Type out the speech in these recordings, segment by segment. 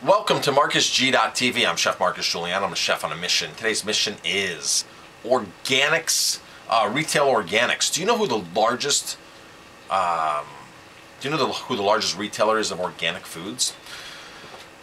Welcome to MarcusG.tv. I'm Chef Marcus Julian. I'm a chef on a mission. Today's mission is organics, retail organics. Do you know who the largest? Who the largest retailer is of organic foods?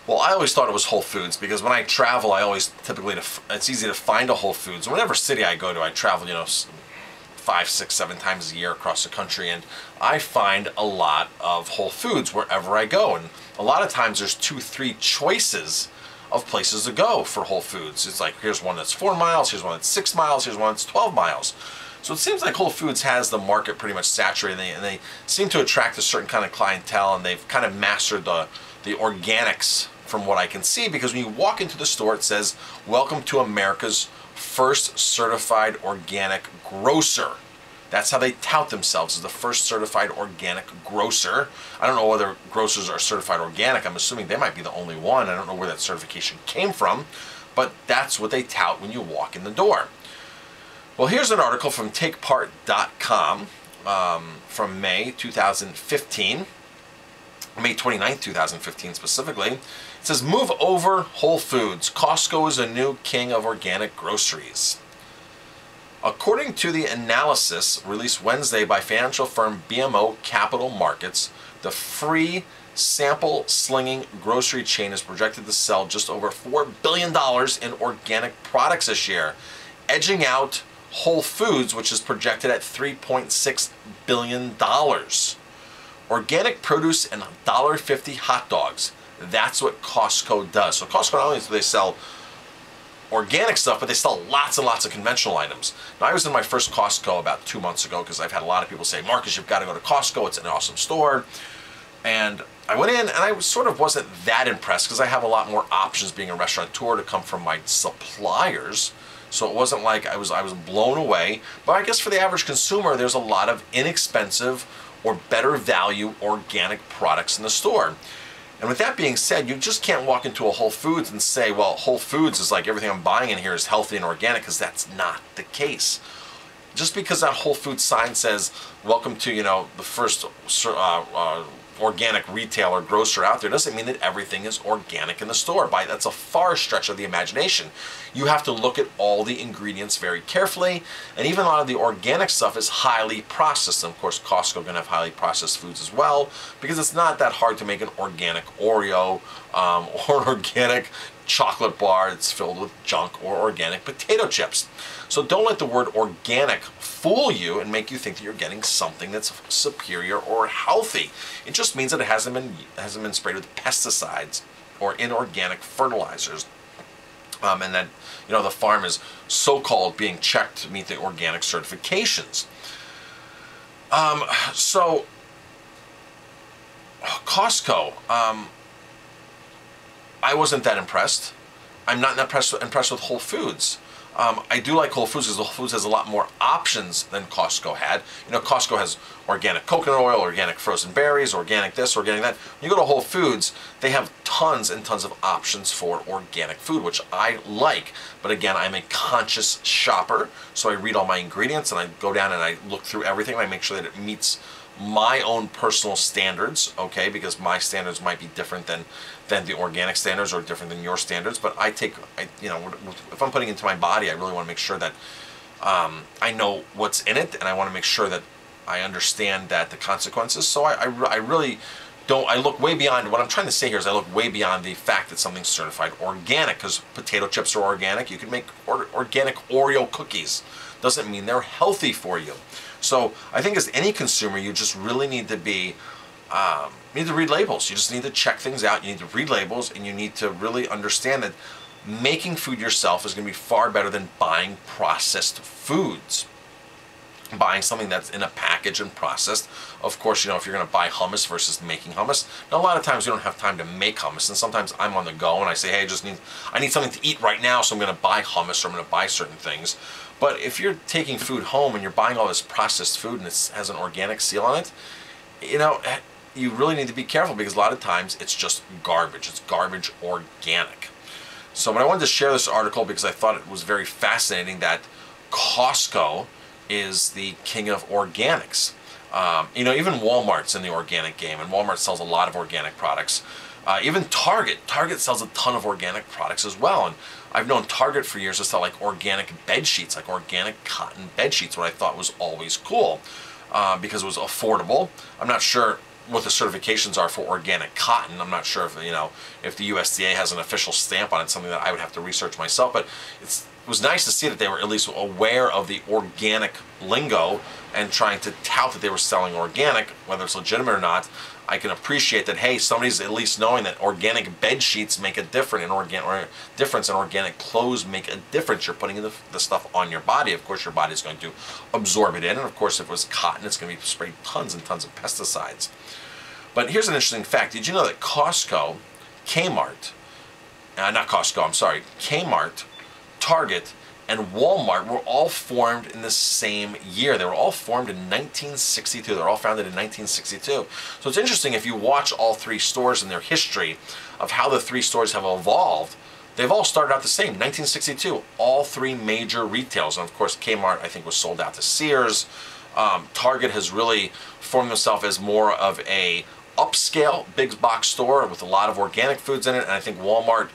Well, I always thought it was Whole Foods because when I travel, I always typically it's easy to find a Whole Foods. Whatever city I go to, I travel, 5, 6, 7 times a year across the country, and I find a lot of Whole Foods wherever I go. And a lot of times there's 2, 3 choices of places to go for Whole Foods. It's like, here's one that's 4 miles, here's one that's 6 miles, here's one that's 12 miles. So it seems like Whole Foods has the market pretty much saturated, and they seem to attract a certain kind of clientele, and they've kind of mastered the organics from what I can see, because when you walk into the store, it says, "Welcome to America's first certified organic grocer." That's how they tout themselves, as the first certified organic grocer. I don't know whether grocers are certified organic. I'm assuming they might be the only one. I don't know where that certification came from, but that's what they tout when you walk in the door. Well, here's an article from TakePart.com from May 2015. May 29th, 2015 specifically. It says, "Move over Whole Foods. Costco is a new king of organic groceries." According to the analysis released Wednesday by financial firm BMO Capital Markets, the free sample slinging grocery chain is projected to sell just over $4 billion in organic products this year, edging out Whole Foods, which is projected at $3.6 billion. Organic produce and $1.50 hot dogs. That's what Costco does. So Costco, not only do they sell organic stuff, but they sell lots and lots of conventional items. Now, I was in my first Costco about 2 months ago because I've had a lot of people say, "Marcus, you've got to go to Costco. It's an awesome store." And I went in, and I wasn't that impressed because I have a lot more options being a restaurateur to come from my suppliers. So it wasn't like I was blown away. But I guess for the average consumer, there's a lot of inexpensive or better value organic products in the store. And with that being said, you just can't walk into a Whole Foods and say, well, Whole Foods is like everything I'm buying in here is healthy and organic, because that's not the case. Just because that Whole Foods sign says, "Welcome to, the first organic retailer grocer out there," doesn't mean that everything is organic in the store. That's a far stretch of the imagination. You have to look at all the ingredients very carefully, and even a lot of the organic stuff is highly processed. And of course, Costco going to have highly processed foods as well, because it's not that hard to make an organic Oreo or an organic chocolate bar that's filled with junk, or organic potato chips. So don't let the word organic fool you and make you think that you're getting something that's superior or healthy. It just means that it hasn't been sprayed with pesticides or inorganic fertilizers, and that the farm is so-called being checked to meet the organic certifications. So Costco, I wasn't that impressed. I'm not impressed with Whole Foods. I do like Whole Foods because Whole Foods has a lot more options than Costco had. Costco has organic coconut oil, organic frozen berries, organic this, organic that. When you go to Whole Foods, they have tons and tons of options for organic food, which I like. But again, I'm a conscious shopper, so I read all my ingredients and I go down and I look through everything and I make sure that it meets my own personal standards, okay, because my standards might be different than the organic standards, or different than your standards. But if I'm putting it into my body, I really want to make sure that I know what's in it, and I want to make sure that I understand that the consequences. So I really don't, I look way beyond, what I'm trying to say here is I look way beyond the fact that something's certified organic, because potato chips are organic. You can make organic Oreo cookies. Doesn't mean they're healthy for you. So I think as any consumer, you just really need to be, you need to read labels. You just need to check things out. You need to read labels, and you need to really understand that making food yourself is going to be far better than buying processed foods. Buying something that's in a package and processed. Of course, if you're going to buy hummus versus making hummus. Now, a lot of times we don't have time to make hummus, and sometimes I'm on the go and I say, hey, I need something to eat right now, so I'm going to buy hummus, or I'm going to buy certain things. But if you're taking food home and you're buying all this processed food and it has an organic seal on it, you really need to be careful, because a lot of times it's just garbage. It's garbage organic. So, but I wanted to share this article because I thought it was very fascinating that Costco is the king of organics. Even Walmart's in the organic game, and Walmart sells a lot of organic products. Even Target. Target sells a ton of organic products as well. And I've known Target for years to sell like organic bed sheets, like organic cotton bed sheets, what I thought was always cool because it was affordable. I'm not sure what the certifications are for organic cotton. I'm not sure if, you know, if the USDA has an official stamp on it, something that I would have to research myself. But it was nice to see that they were at least aware of the organic lingo and trying to tout that they were selling organic, whether it's legitimate or not. I can appreciate that, hey, somebody's at least knowing that organic bed sheets make a difference, and organic clothes make a difference. You're putting the stuff on your body. Of course, your body is going to absorb it in, and of course, if it was cotton, it's going to be sprayed tons and tons of pesticides. But here's an interesting fact. Did you know that Costco, Kmart, Kmart, Target, and Walmart were all formed in the same year? They were all formed in 1962. They're all founded in 1962. So it's interesting if you watch all three stores and their history of how the three stores have evolved. They've all started out the same, 1962. All three major retailers. And of course, Kmart, I think, was sold out to Sears. Target has really formed themselves as more of a upscale big box store with a lot of organic foods in it. And I think Walmart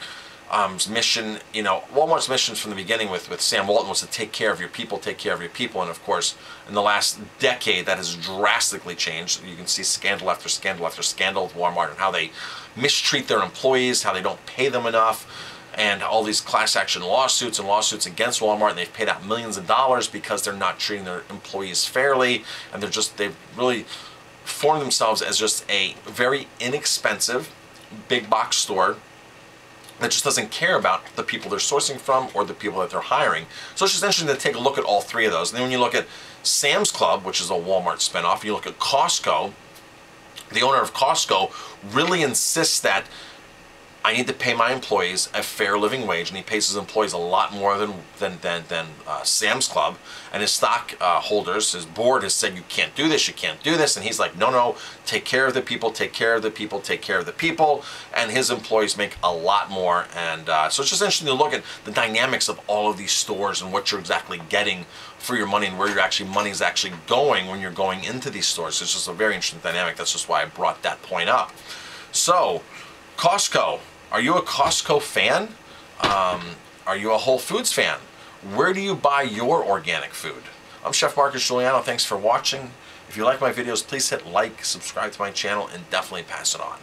mission, you know, Walmart's mission from the beginning with Sam Walton was to take care of your people, and of course, in the last decade, that has drastically changed. You can see scandal after scandal after scandal with Walmart and how they mistreat their employees, how they don't pay them enough, and all these class action lawsuits against Walmart, and they've paid out millions of dollars because they're not treating their employees fairly, and they've really formed themselves as just a very inexpensive big box store that just doesn't care about the people they're sourcing from or the people that they're hiring. So it's just interesting to take a look at all three of those. And then when you look at Sam's Club, which is a Walmart spinoff, you look at Costco, the owner of Costco really insists that I need to pay my employees a fair living wage, and he pays his employees a lot more than Sam's Club. And his stockholders, his board has said, you can't do this, and he's like, no, take care of the people, take care of the people, take care of the people, and his employees make a lot more. And so it's just interesting to look at the dynamics of all of these stores and what you're exactly getting for your money and where your money is actually going when you're going into these stores. It's just a very interesting dynamic. That's just why I brought that point up. So, Costco. Are you a Costco fan? Are you a Whole Foods fan? Where do you buy your organic food? I'm Chef Marcus Giuliano. Thanks for watching. If you like my videos, please hit like, subscribe to my channel, and definitely pass it on.